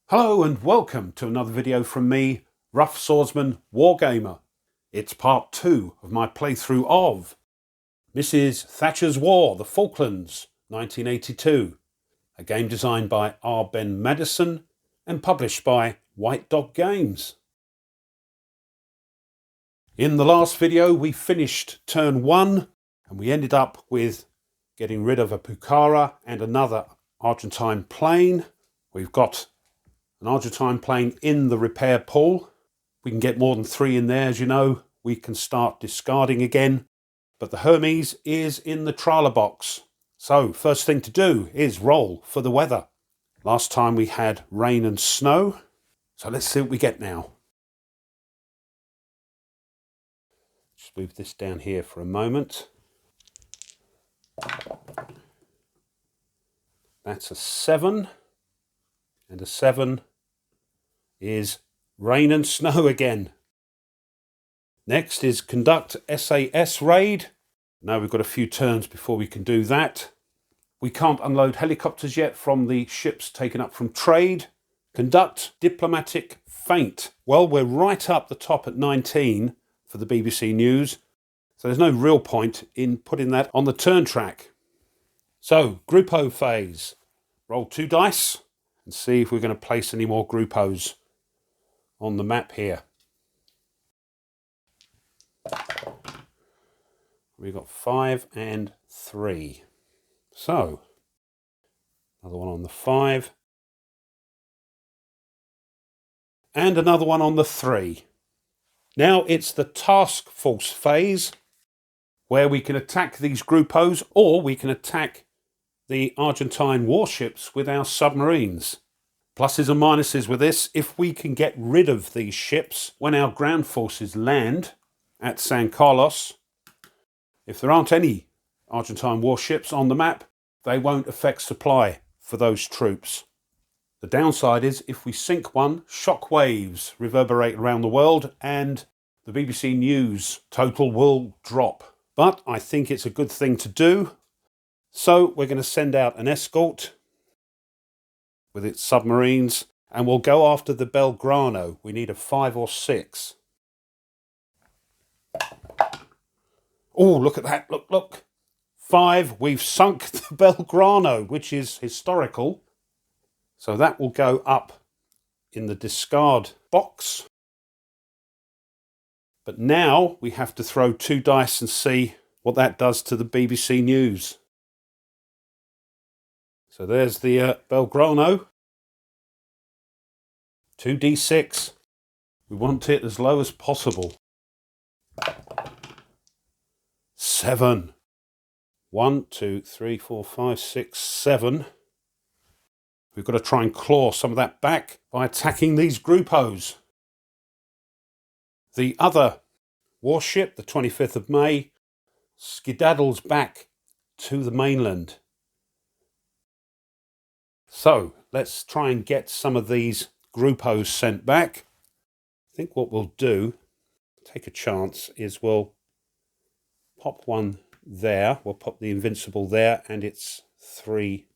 Hello and welcome to another video from me, Rough Swordsman Wargamer. It's part 2 of my playthrough of Mrs. Thatcher's War, the Falklands, 1982. A game designed by Madison and published by White Dog Games. In the last video we finished turn 1 and we ended up with getting rid of a Pucara and another Argentine plane. We've got an Argentine plane in the repair pool. We can get more than 3 in there, as you know. We can start discarding again. But the Hermes is in the trawler box. So first thing to do is roll for the weather. Last time we had rain and snow. So let's see what we get now. Just move this down here for a moment. That's a 7. And a 7 is rain and snow again. Next is conduct SAS raid. Now we've got a few turns before we can do that. We can't unload helicopters yet from the ships taken up from trade. Conduct diplomatic feint. Well, we're right up the top at 19 for the BBC News. So there's no real point in putting that on the turn track. So, Group phase. Roll 2 dice. And see if we're going to place any more Grupos on the map here. We've got 5 and 3. So, another one on the 5. And another one on the 3. Now it's the task force phase, where we can attack these Grupos or we can attack the Argentine warships with our submarines. Pluses and minuses with this: if we can get rid of these ships when our ground forces land at San Carlos, if there aren't any Argentine warships on the map, they won't affect supply for those troops. The downside is if we sink one, shock waves reverberate around the world and the BBC News total will drop. But I think it's a good thing to do. So we're going to send out an escort with its submarines and we'll go after the Belgrano. We need a 5 or 6. Oh, look at that. Look. 5. We've sunk the Belgrano, which is historical. So that will go up in the discard box. But now we have to throw 2 dice and see what that does to the BBC News. So there's the Belgrano. 2d6. We want it as low as possible. 7. 1, 2, 3, 4, 5, 6, 7. We've got to try and claw some of that back by attacking these Grupos. The other warship, the 25th of May, skedaddles back to the mainland. So let's try and get some of these Grupos sent back. I think what we'll do, take a chance, is we'll pop one there. We'll pop the Invincible there and its 3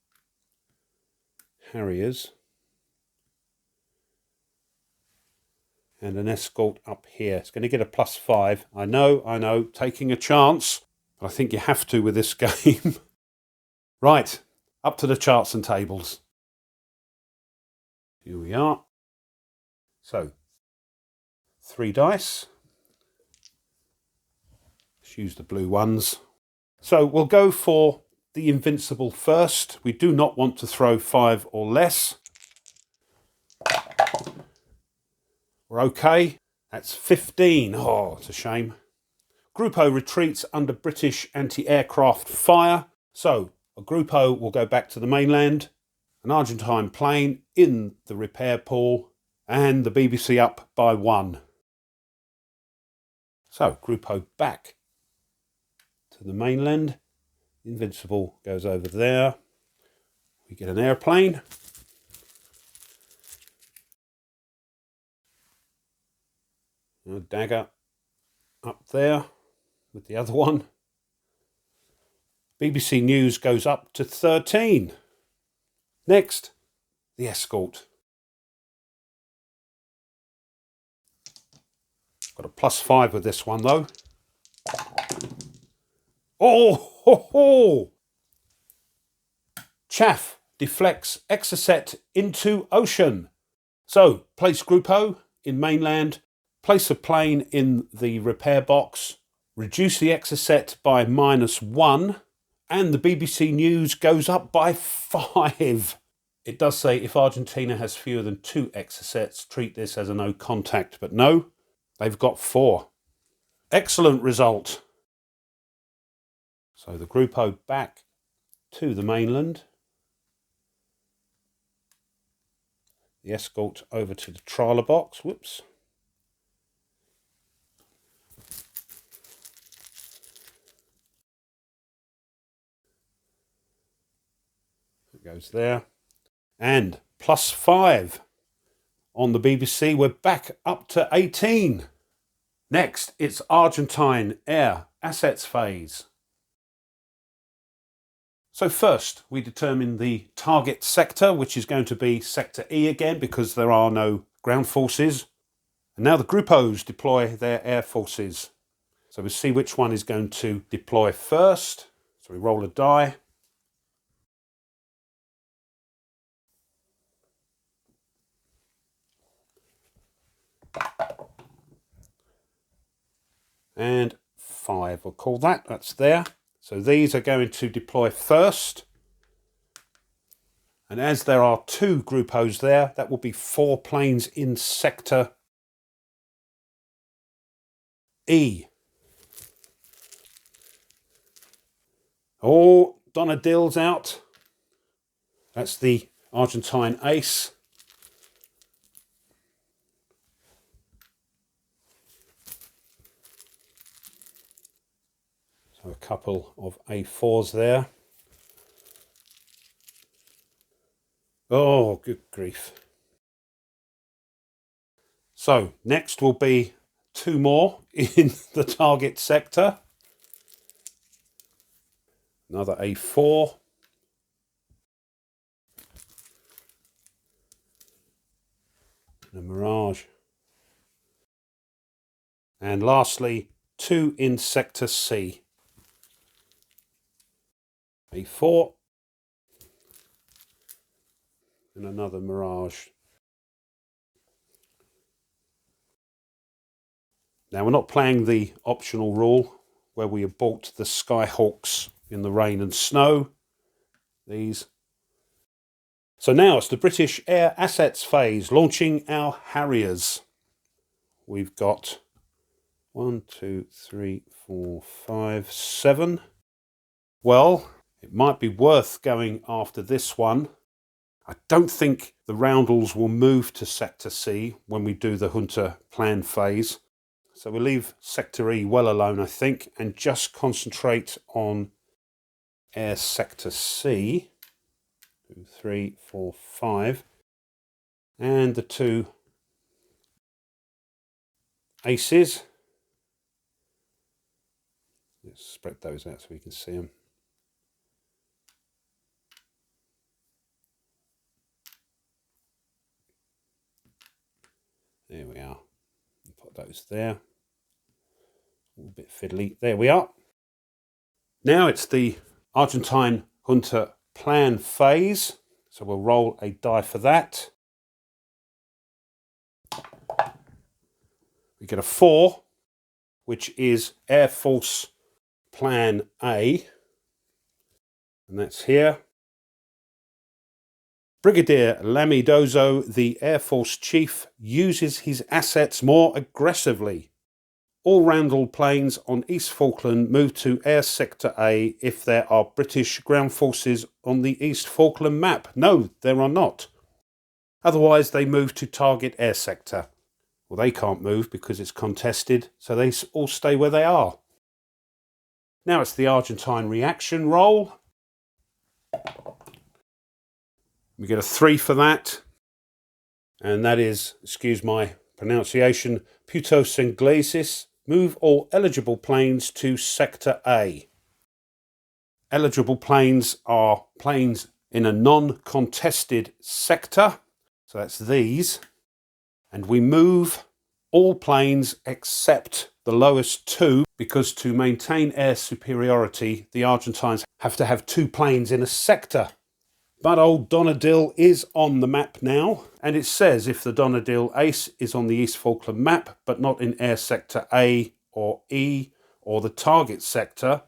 Harriers. And an escort up here. It's going to get a +5. I know, taking a chance. But I think you have to with this game. Right, up to the charts and tables. Here we are. So, 3 dice. Let's use the blue ones. So we'll go for the Invincible first. We do not want to throw 5 or less. We're okay. That's 15. Oh, it's a shame. Grupo retreats under British anti-aircraft fire. So a Grupo will go back to the mainland. An Argentine plane in the repair pool, and the BBC up by 1. So, Grupo back to the mainland. Invincible goes over there. We get an airplane. A dagger up there with the other one. BBC News goes up to 13. Next, the escort. Got a +5 with this one though. Oh, ho, ho. Chaff deflects Exocet into ocean. So, place Group O in mainland, place a plane in the repair box, reduce the Exocet by -1, and the BBC News goes up by 5. It does say if Argentina has fewer than 2 Exocets, treat this as a no contact, but no, they've got 4. Excellent result. So the Group O back to the mainland. The escort over to the trawler box. Whoops. It goes there. And +5 on the BBC. We're back up to 18. Next, it's Argentine air assets phase. So first, we determine the target sector, which is going to be Sector E again, because there are no ground forces. And now the Group O's deploy their air forces. So we'll see which one is going to deploy first. So we roll a die. And 5, we'll call that, that's there. So these are going to deploy first. And as there are 2 Group O's there, that will be 4 planes in Sector E. Oh, Donadille's out. That's the Argentine ace. So a couple of A4s there. Oh, good grief. So next will be 2 more in the target sector. Another A4. And a Mirage. And lastly, 2 in Sector C. A4. And another Mirage. Now we're not playing the optional rule where we abort the Skyhawks in the rain and snow. These. So now it's the British air assets phase, launching our Harriers. We've got 1, 2, 3, 4, 5, 7. Well, it might be worth going after this one. I don't think the Roundels will move to Sector C when we do the Junta plan phase. So we'll leave Sector E well alone, I think, and just concentrate on air Sector C. 2, 3, 4, 5. And the 2 aces. Let's spread those out so we can see them. There we are. Put those there. A little bit fiddly. There we are. Now it's the Argentine Junta plan phase. So we'll roll a die for that. We get a 4, which is Air Force Plan A. And that's here. Brigadier Lamidoso, the Air Force Chief, uses his assets more aggressively. All Roundel planes on East Falkland move to Air Sector A if there are British ground forces on the East Falkland map. No, there are not. Otherwise, they move to target air sector. Well, they can't move because it's contested, so they all stay where they are. Now it's the Argentine reaction roll. We get a 3 for that. And that is, excuse my pronunciation, putos ingleses. Move all eligible planes to Sector A. Eligible planes are planes in a non-contested sector. So that's these. And we move all planes except the lowest two, because to maintain air superiority, the Argentines have to have 2 planes in a sector. But old Donadil is on the map now, and it says if the Donadil Ace is on the East Falkland map, but not in air sector A or E or the target sector,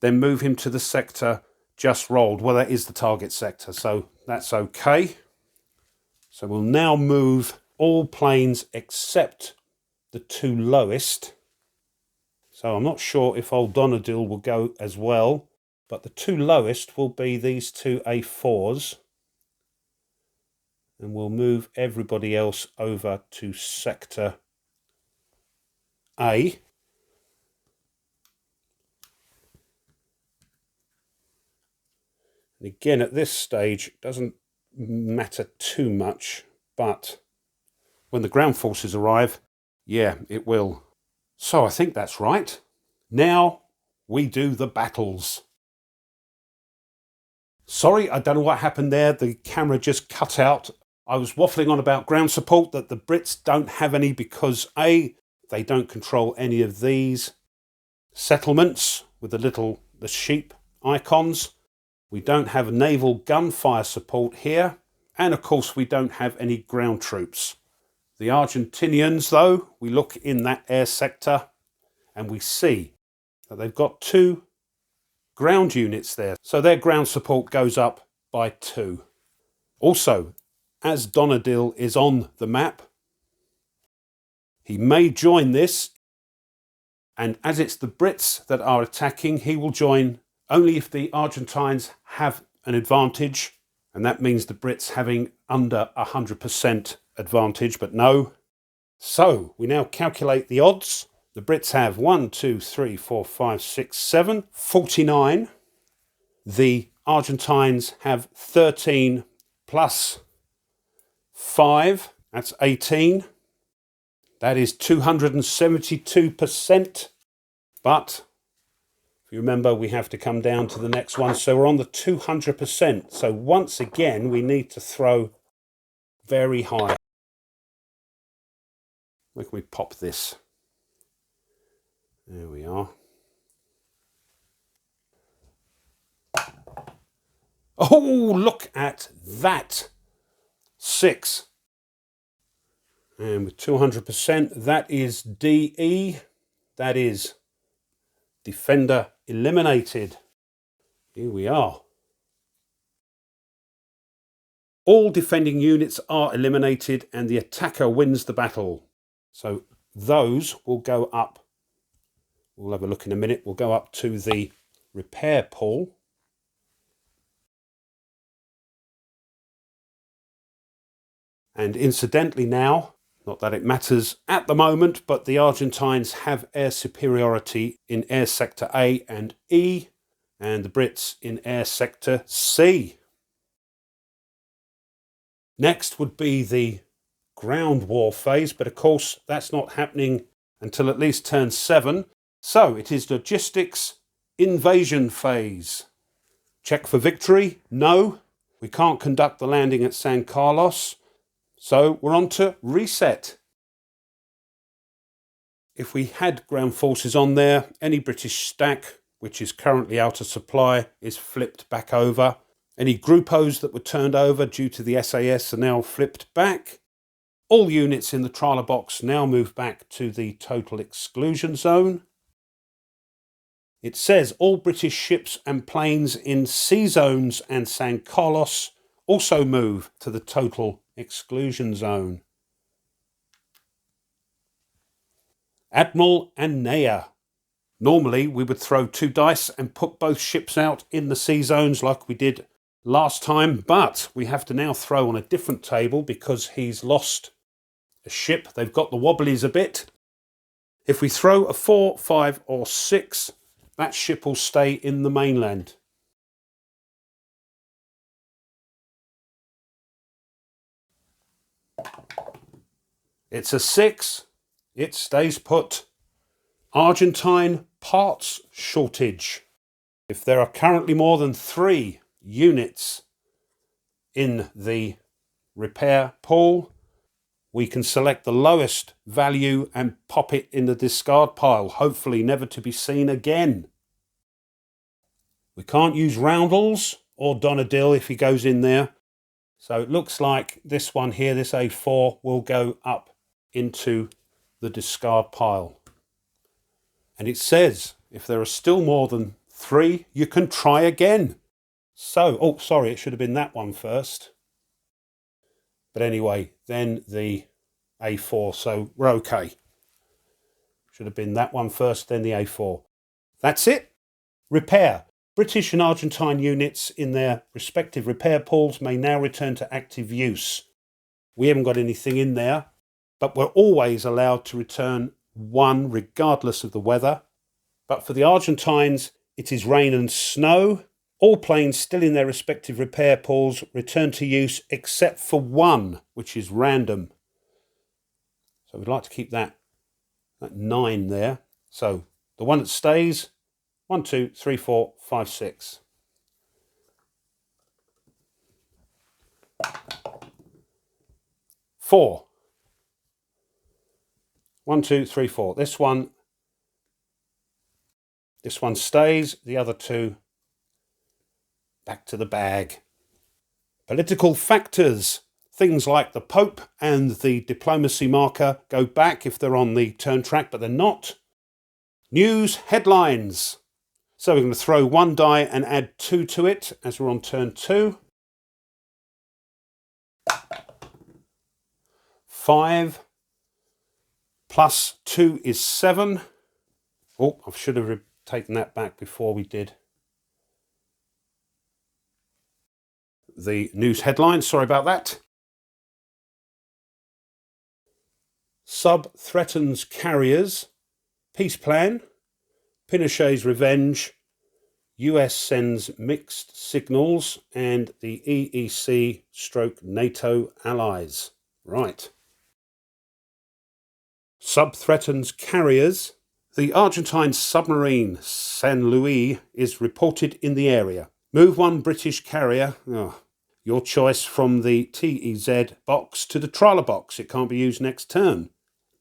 then move him to the sector just rolled. Well, that is the target sector, so that's okay. So we'll now move all planes except the 2 lowest. So I'm not sure if old Donadil will go as well, but the 2 lowest will be these 2 A4s. And we'll move everybody else over to sector A. And again, at this stage, it doesn't matter too much, but when the ground forces arrive, yeah, it will. So I think that's right. Now we do the battles. Sorry, I don't know what happened there. The camera just cut out. I was waffling on about ground support, that the Brits don't have any because A, they don't control any of these settlements with the sheep icons. We don't have naval gunfire support here. And of course, we don't have any ground troops. The Argentinians, though, we look in that air sector and we see that they've got 2 ground units there. So their ground support goes up by 2. Also, as Donadil is on the map, he may join this. And as it's the Brits that are attacking, he will join only if the Argentines have an advantage. And that means the Brits having under 100% advantage, but no. So we now calculate the odds. The Brits have 1, 2, 3, 4, 5, 6, 7, 49. The Argentines have 13 plus 5, that's 18. That is 272%. But if you remember, we have to come down to the next one. So we're on the 200%. So once again, we need to throw very high. Where can we pop this? There we are. Oh, look at that. 6. And with 200%, that is DE. That is Defender eliminated. Here we are. All defending units are eliminated and the attacker wins the battle. So those will go up. We'll have a look in a minute. We'll go up to the repair pool. And incidentally now, not that it matters at the moment, but the Argentines have air superiority in air sector A and E, and the Brits in air sector C. Next would be the ground war phase, but of course that's not happening until at least turn 7. So it is logistics invasion phase. Check for victory? No. We can't conduct the landing at San Carlos. So we're on to reset. If we had ground forces on there, any British stack, which is currently out of supply, is flipped back over. Any groupos that were turned over due to the SAS are now flipped back. All units in the trialer box now move back to the total exclusion zone. It says all British ships and planes in sea zones and San Carlos also move to the total exclusion zone. Admiral and Naya. Normally we would throw 2 dice and put both ships out in the sea zones like we did last time, but we have to now throw on a different table because he's lost a ship. They've got the wobblies a bit. If we throw a 4, 5 or 6, that ship will stay in the mainland. It's a 6. It stays put. Argentine parts shortage. If there are currently more than 3 units in the repair pool, we can select the lowest value and pop it in the discard pile, hopefully never to be seen again. We can't use roundels or Donadil if he goes in there. So it looks like this one here, this A4, will go up into the discard pile. And it says, if there are still more than 3, you can try again. So, oh, sorry, it should have been that one first. But anyway, then the A4, so we're okay. Should have been that one first, then the A4. That's it. Repair. British and Argentine units in their respective repair pools may now return to active use. We haven't got anything in there, but we're always allowed to return 1 regardless of the weather. But for the Argentines, it is rain and snow. All planes still in their respective repair pools return to use except for 1, which is random. So we'd like to keep that 9 there. So the one that stays, 1, 2, 3, 4, 5, 6. Four. 1, 2, 3, 4. This one stays. The other 2 back to the bag. Political factors. Things like the Pope and the diplomacy marker go back if they're on the turn track, but they're not. News headlines. So we're going to throw 1 die and add 2 to it as we're on turn 2. 5 plus 2 is 7. Oh, I should have taken that back before we did the news headlines. Sorry about that. Sub threatens carriers. Peace plan. Pinochet's revenge. US sends mixed signals. And the EEC/NATO allies. Right. Sub threatens carriers. The Argentine submarine San Luis is reported in the area. Move 1 British carrier. Oh, your choice from the TEZ box to the trawler box. It can't be used next turn.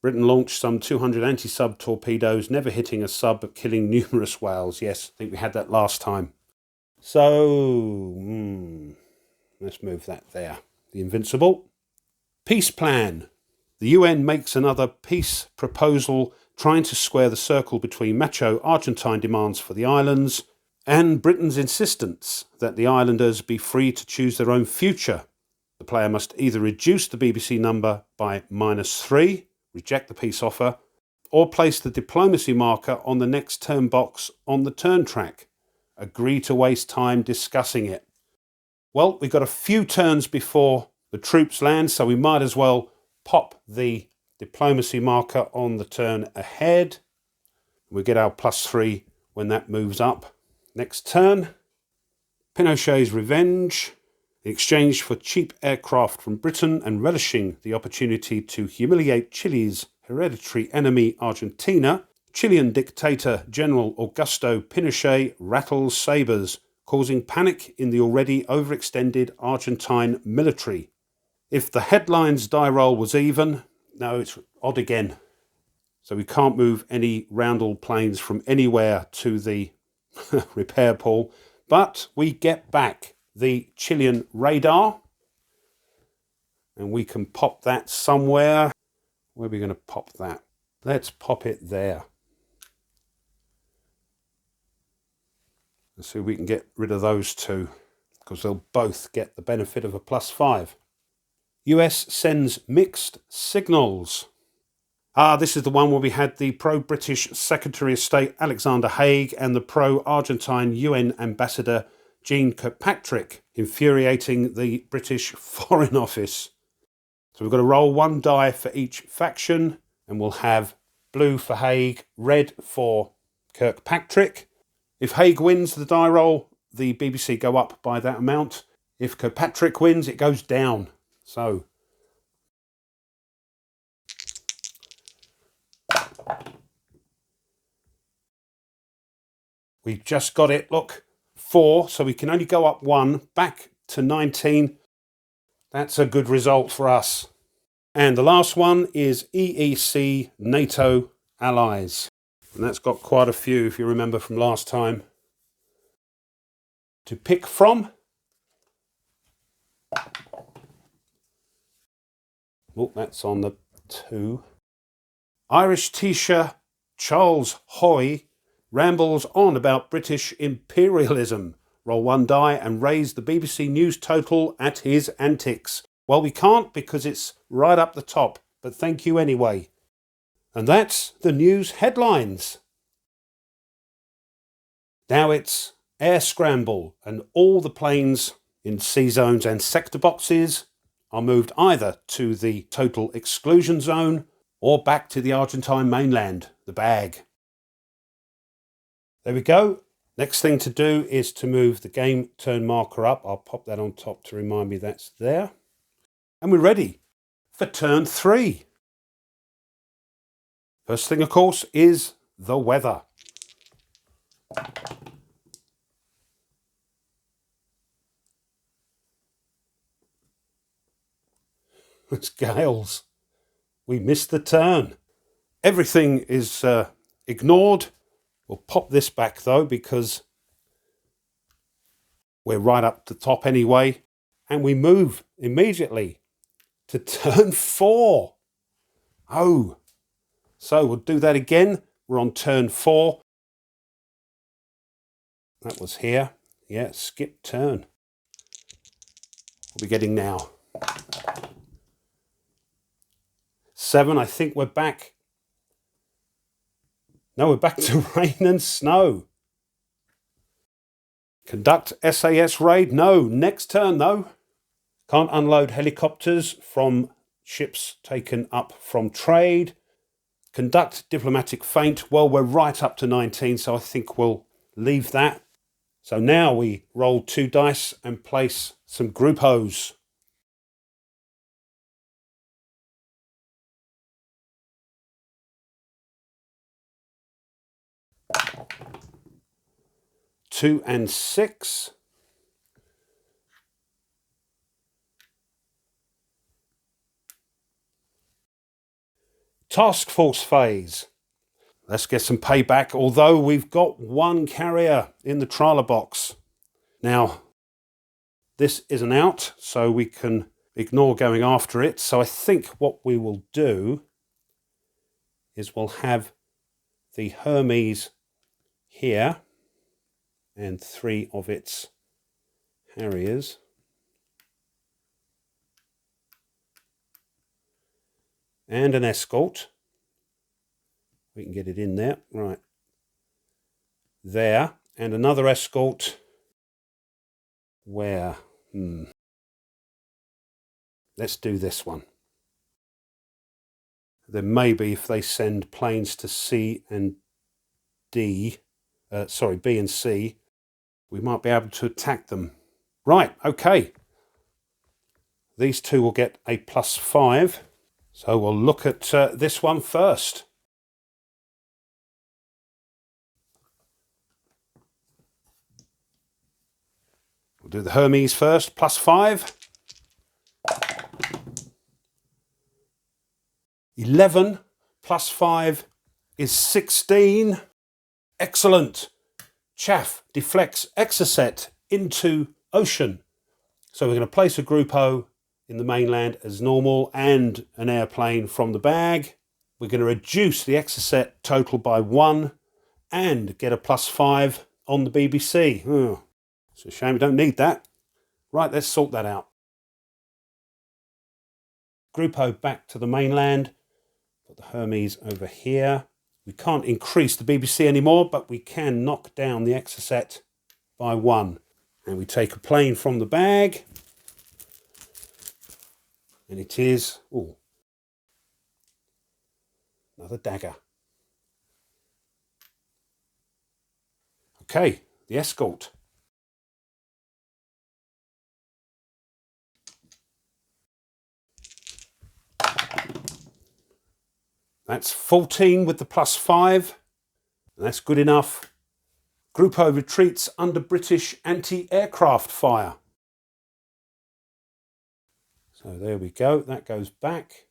Britain launched some 200 anti-sub torpedoes, never hitting a sub but killing numerous whales. Yes, I think we had that last time. So, let's move that there. The Invincible. Peace plan. The UN makes another peace proposal trying to square the circle between macho Argentine demands for the islands and Britain's insistence that the islanders be free to choose their own future. The player must either reduce the BBC number by -3, reject the peace offer, or place the diplomacy marker on the next turn box on the turn track. Agree to waste time discussing it. Well, we've got a few turns before the troops land, so we might as well pop the diplomacy marker on the turn ahead. We get our +3 when that moves up. Next turn, Pinochet's revenge. In exchange for cheap aircraft from Britain and relishing the opportunity to humiliate Chile's hereditary enemy Argentina, Chilean dictator General Augusto Pinochet rattles sabres, causing panic in the already overextended Argentine military. If the headlines die roll was even, no, it's odd again. So we can't move any roundel planes from anywhere to the repair pool, but we get back the Chilean radar and we can pop that somewhere. Where are we going to pop that? Let's pop it there. Let's see if we can get rid of those 2, because they'll both get the benefit of a +5. US sends mixed signals. This is the one where we had the pro-British Secretary of State Alexander Haig and the pro-Argentine UN Ambassador Jean Kirkpatrick infuriating the British Foreign Office. So we've got to roll 1 die for each faction, and we'll have blue for Haig, red for Kirkpatrick. If Haig wins the die roll, the BBC go up by that amount. If Kirkpatrick wins, it goes down. So we've just got it, look, 4, so we can only go up 1, back to 19. That's a good result for us. And the last one is EEC NATO allies. And that's got quite a few, if you remember from last time, to pick from. Oh, that's on the 2. Irish teacher Charles Hoy rambles on about British imperialism. Roll 1 die and raise the BBC News total at his antics. Well, we can't because it's right up the top, but thank you anyway. And that's the news headlines. Now it's air scramble, and all the planes in sea zones and sector boxes are moved either to the total exclusion zone or back to the Argentine mainland, the bag. There we go. Next thing to do is to move the game turn marker up. I'll pop that on top to remind me that's there. And we're ready for turn 3. First thing, of course, is the weather. It's gales. We missed the turn. Everything is ignored. We'll pop this back though because we're right up the top anyway. And we move immediately to turn 4. Oh, so we'll do that again. We're on turn 4. That was here. Yeah, skip turn. What are we getting now? 7, I think we're back. No, we're back to rain and snow. Conduct SAS raid? No. Next turn, though. Can't unload helicopters from ships taken up from trade. Conduct diplomatic feint. Well, we're right up to 19, so I think we'll leave that. So now we roll 2 dice and place some group O's. Two and 6. Task force phase. Let's get some payback, although we've got 1 carrier in the trawler box. Now, this is an out, so we can ignore going after it. So I think what we will do is we'll have the Hermes here and 3 of its Harriers. And an escort. We can get it in there. Right. There. And another escort. Where? Let's do this one. Then maybe if they send planes to C and D, B and C, we might be able to attack them. Right, okay. These 2 will get a +5. So we'll look at this one first. We'll do the Hermes first, +5. 11 +5 is 16. Excellent. Chaff deflects Exocet into ocean. So we're going to place a group O in the mainland as normal and an airplane from the bag. We're going to reduce the Exocet total by 1 and get a +5 on the BBC. Oh, it's a shame we don't need that. Right, let's sort that out. Group O back to the mainland. Put the Hermes over here. We can't increase the BBC anymore, but we can knock down the Exocet by 1. And we take a plane from the bag. And it is, another dagger. Okay, the escort. That's 14 with the +5. That's good enough. Group O retreats under British anti-aircraft fire. So there we go. That goes back.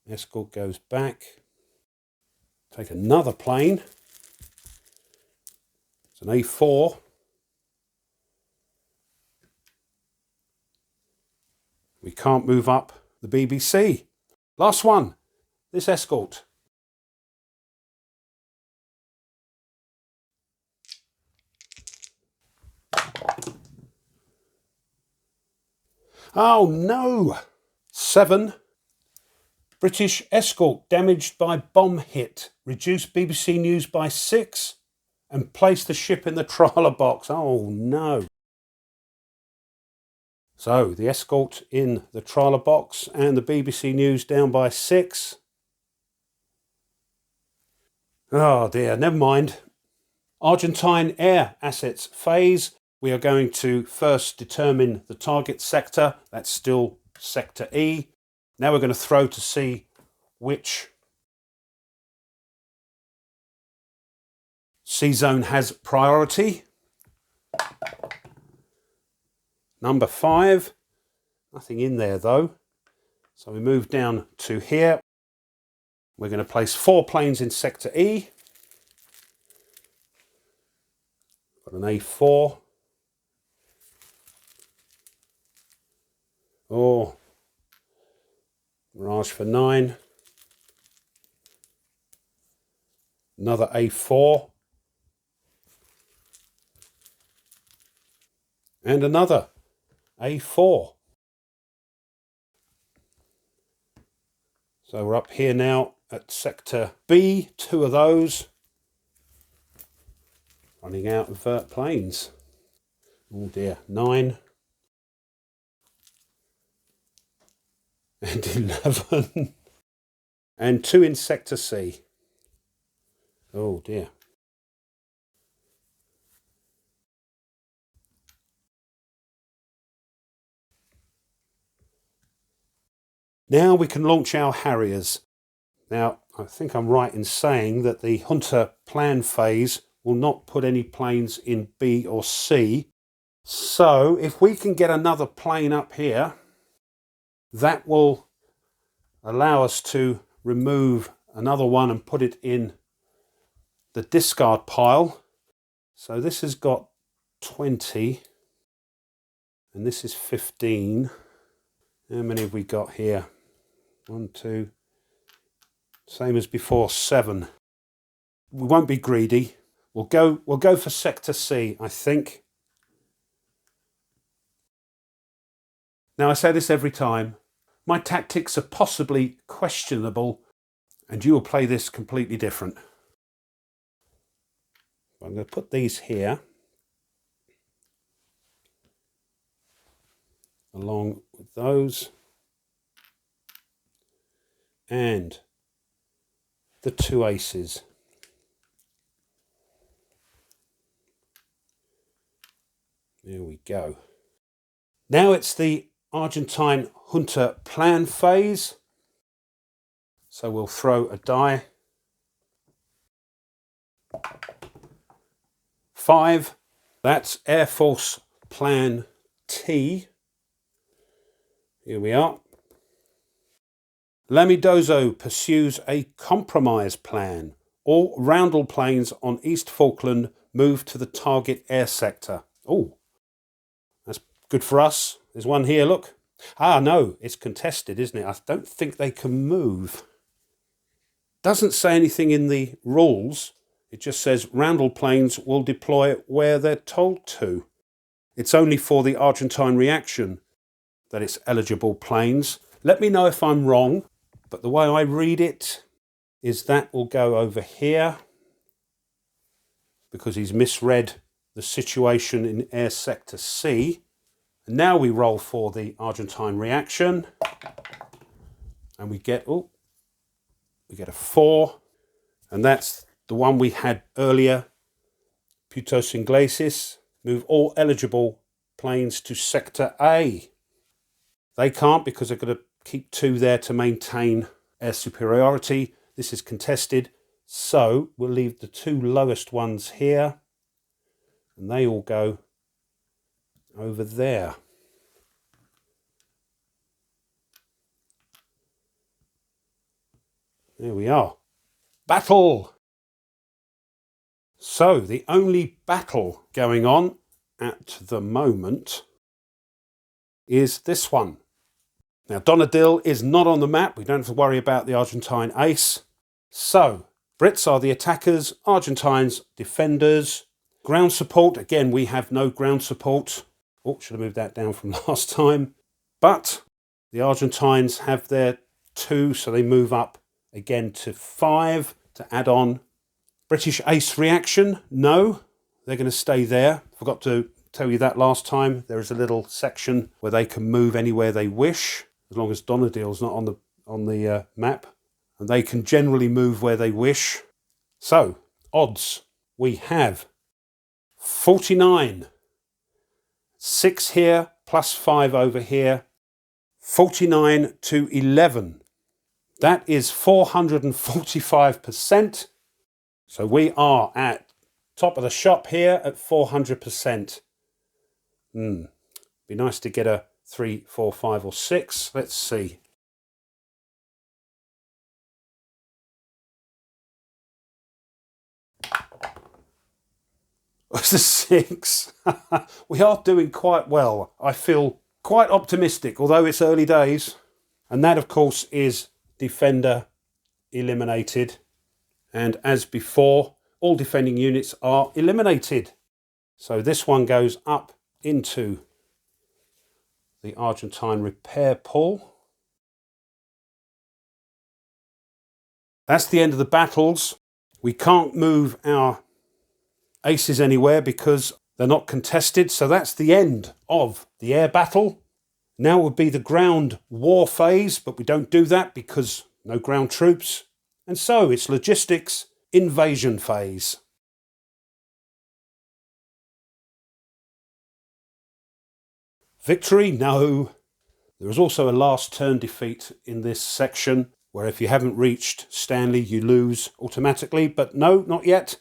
Escort goes back. Take another plane. It's an A4. We can't move up the BBC. Last one, this escort. Oh no! 7. British escort damaged by bomb hit. Reduced BBC News by 6 and place the ship in the trawler box. Oh no! So the escort in the trawler box and the BBC News down by 6. Oh dear, never mind. Argentine air assets phase. We are going to first determine the target sector. That's still sector E. Now we're going to throw to see which sea zone has priority. Number 5. Nothing in there though. So we move down to here. We're going to place 4 planes in sector E. Got an A4. Oh, Mirage for 9. Another A4. And another A4. So we're up here now at sector B, 2 of those. Running out of planes. Oh dear, 9. And 11. And 2 in sector C. Oh dear. Now we can launch our Harriers. Now, I think I'm right in saying that the Hunter plan phase will not put any planes in B or C. So if we can get another plane up here, that will allow us to remove another one and put it in the discard pile. So this has got 20 and this is 15. How many have we got here? 1, 2, same as before, 7. We won't be greedy. We'll go for sector C, I think. Now I say this every time. My tactics are possibly questionable and you will play this completely different. I'm going to put these here along with those and the 2 aces. There we go. Now it's the Argentine Hunter plan phase. So we'll throw a die. 5. That's Air Force Plan T. Here we are. Lamidoso pursues a compromise plan. All Roundel planes on East Falkland move to the target air sector. Oh, that's good for us. There's one here, look. Ah, no, it's contested, isn't it? I don't think they can move. Doesn't say anything in the rules. It just says Roundel planes will deploy where they're told to. It's only for the Argentine reaction that it's eligible planes. Let me know if I'm wrong, but the way I read it is that will go over here because he's misread the situation in air sector C. And now we roll for the Argentine reaction and we get a 4, and that's the one we had earlier. Putos Ingleses, move all eligible planes to sector A. They can't because they're going to keep 2 there to maintain air superiority. This is contested, so we'll leave the 2 lowest ones here and they all go over there. Here we are. Battle! So, the only battle going on at the moment is this one. Now, Donadil is not on the map. We don't have to worry about the Argentine ace. So, Brits are the attackers, Argentines defenders. Ground support, again, we have no ground support. Oh, should have moved that down from last time. But the Argentines have their 2, so they move up again to 5 to add on. British ace reaction, no, they're going to stay there. Forgot to tell you that last time. There is a little section where they can move anywhere they wish, as long as Donadil's not on the map. And they can generally move where they wish. So, odds, we have 49. 6 here, plus 5 over here. 49 to 11. That is 445%. So we are at top of the shop here at 400%. Be nice to get a 3, 4, 5 or 6. Let's see. It's a 6. We are doing quite well. I feel quite optimistic, although it's early days. And that, of course, is defender eliminated. And as before, all defending units are eliminated. So this one goes up into the Argentine repair pool. That's the end of the battles. We can't move our aces anywhere because they're not contested. So that's the end of the air battle. Now would be the ground war phase, but we don't do that because no ground troops. And so it's logistics invasion phase. Victory? No. There is also a last turn defeat in this section, where if you haven't reached Stanley, you lose automatically. But no, not yet.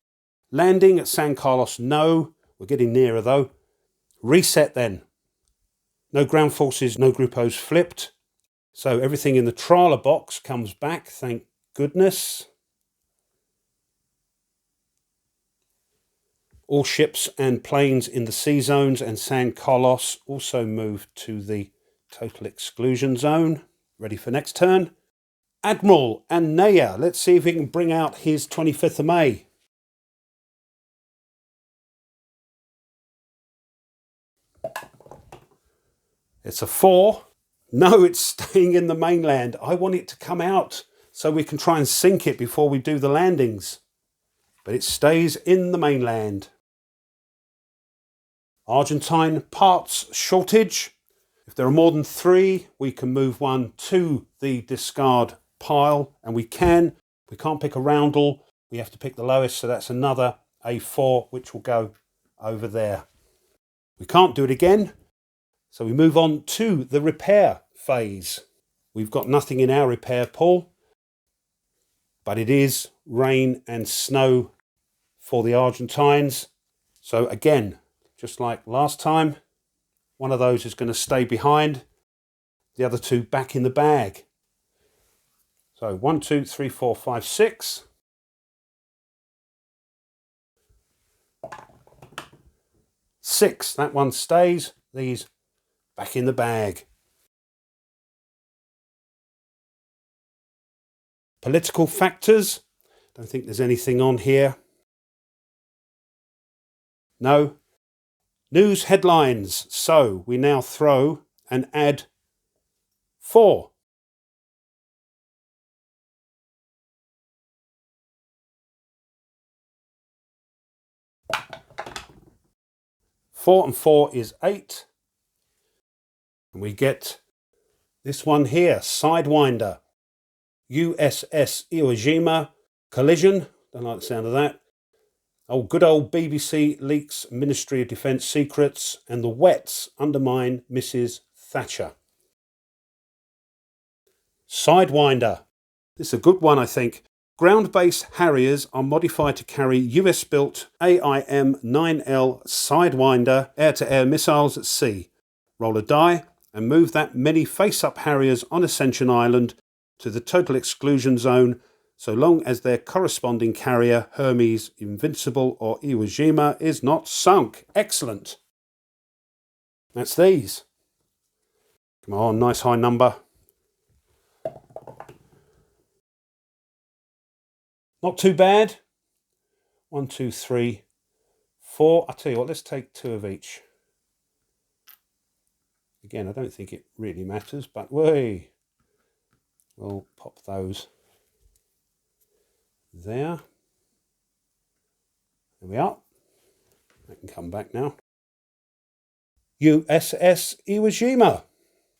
Landing at San Carlos? No. We're getting nearer though. Reset then. No ground forces, no grupos flipped. So everything in the trawler box comes back, thank goodness. All ships and planes in the sea zones and San Carlos also moved to the total exclusion zone. Ready for next turn. Admiral and Naya. Let's see if he can bring out his 25th of May. It's a 4. No, it's staying in the mainland. I want it to come out so we can try and sink it before we do the landings. But it stays in the mainland. Argentine parts shortage. If there are more than 3, we can move one to the discard pile. And we can't pick a roundel. We have to pick the lowest. So that's another A4, which will go over there. We can't do it again. So we move on to the repair phase. We've got nothing in our repair pool, but it is rain and snow for the Argentines. So again, just like last time, one of those is going to stay behind, the other 2 back in the bag. So 1, 2, 3, 4, 5, 6. Six, that one stays. These back in the bag. Political factors. Don't think there's anything on here. No. News headlines. So we now throw and add 4. Four and 4 is 8. And we get this one here, Sidewinder. USS Iwo Jima collision. Don't like the sound of that. Oh, good old BBC leaks Ministry of Defence secrets, and the Wets undermine Mrs. Thatcher. Sidewinder. This is a good one, I think. Ground-based Harriers are modified to carry US-built AIM-9L Sidewinder air-to-air missiles at sea. Roll a die and move that many face-up Harriers on Ascension Island to the total exclusion zone so long as their corresponding carrier, Hermes, Invincible or Iwo Jima, is not sunk. Excellent. That's these. Come on, nice high number. Not too bad. 1, 2, 3, 4. I'll tell you what, let's take 2 of each. Again, I don't think it really matters, but we'll pop those there. There we are. I can come back now. USS Iwo Jima.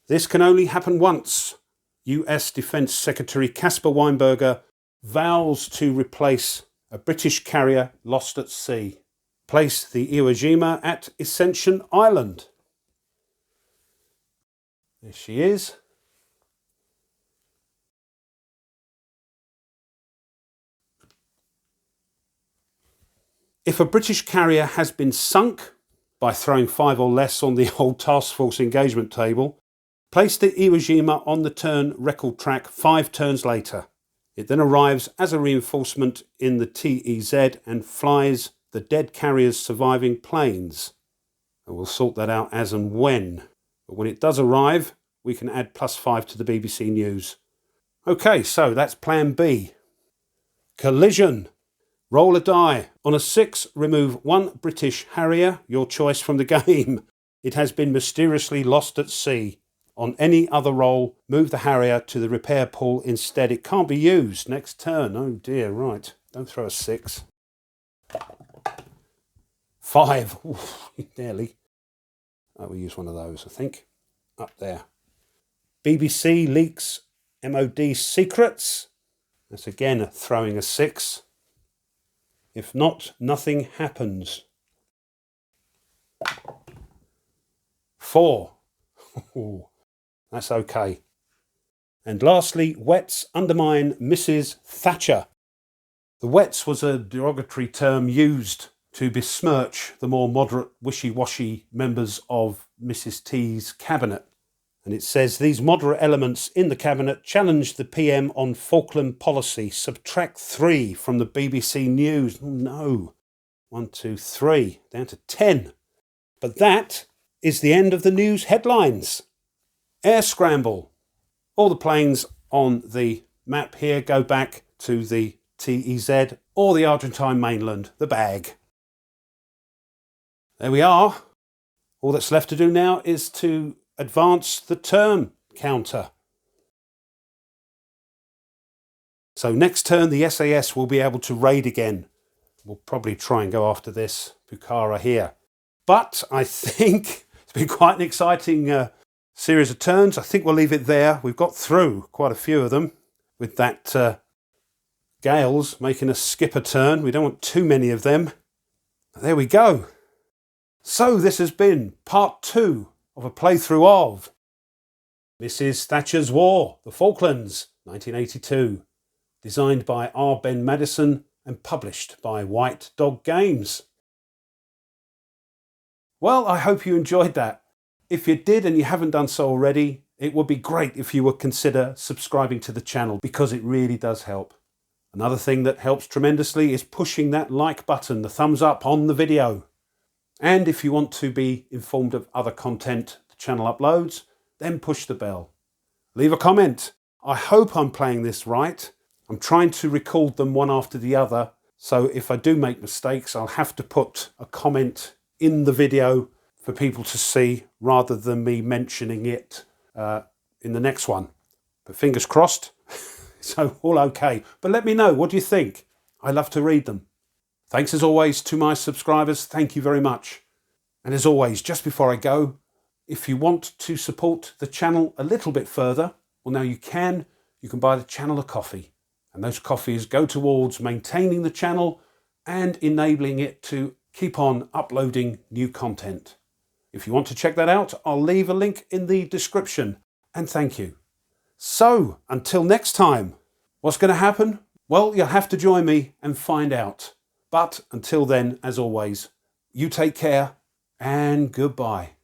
This can only happen once. US Defence Secretary Caspar Weinberger vows to replace a British carrier lost at sea. Place the Iwo Jima at Ascension Island. There she is. If a British carrier has been sunk by throwing 5 or less on the old task force engagement table, place the Iwo Jima on the turn record track 5 turns later. It then arrives as a reinforcement in the TEZ and flies the dead carrier's surviving planes. And we'll sort that out as and when. But when it does arrive, we can add +5 to the BBC News. Okay, so that's plan B. Collision. Roll a die. On a 6, remove 1 British Harrier, your choice from the game. It has been mysteriously lost at sea. On any other roll, move the Harrier to the repair pool instead. It can't be used. Next turn. Oh dear, right. Don't throw a 6. 5. Oof, nearly. Oh, we'll use one of those, I think. Up there. BBC leaks MOD secrets. That's again throwing a 6. If not, nothing happens. 4. That's okay. And lastly, Wets undermine Mrs. Thatcher. The Wets was a derogatory term used to besmirch the more moderate, wishy-washy members of Mrs. T's cabinet. And it says, these moderate elements in the cabinet challenge the PM on Falkland policy. Subtract 3 from the BBC News. Oh, no. 1, 2, 3. Down to 10. But that is the end of the news headlines. Air scramble. All the planes on the map here go back to the TEZ or the Argentine mainland, the bag. There we are. All that's left to do now is to advance the turn counter. So next turn the SAS will be able to raid again. We'll probably try and go after this Pucara here. But I think it's been quite an exciting series of turns. I think we'll leave it there. We've got through quite a few of them with that Gales making us skip a turn. We don't want too many of them. But there we go. So this has been part 2 of a playthrough of Mrs. Thatcher's War, the Falklands, 1982. Designed by R. Ben Madison and published by White Dog Games. Well, I hope you enjoyed that. If you did and you haven't done so already, it would be great if you would consider subscribing to the channel because it really does help. Another thing that helps tremendously is pushing that like button, the thumbs up on the video. And if you want to be informed of other content the channel uploads, then push the bell. Leave a comment. I hope I'm playing this right. I'm trying to record them one after the other, so if I do make mistakes, I'll have to put a comment in the video for people to see rather than me mentioning it in the next one. But fingers crossed, so all okay. But let me know, what do you think? I love to read them. Thanks as always to my subscribers, thank you very much. And as always, just before I go, if you want to support the channel a little bit further, well now you can buy the channel a coffee. And those coffees go towards maintaining the channel and enabling it to keep on uploading new content. If you want to check that out, I'll leave a link in the description. And thank you. So, until next time, what's going to happen? Well, you'll have to join me and find out. But until then, as always, you take care and goodbye.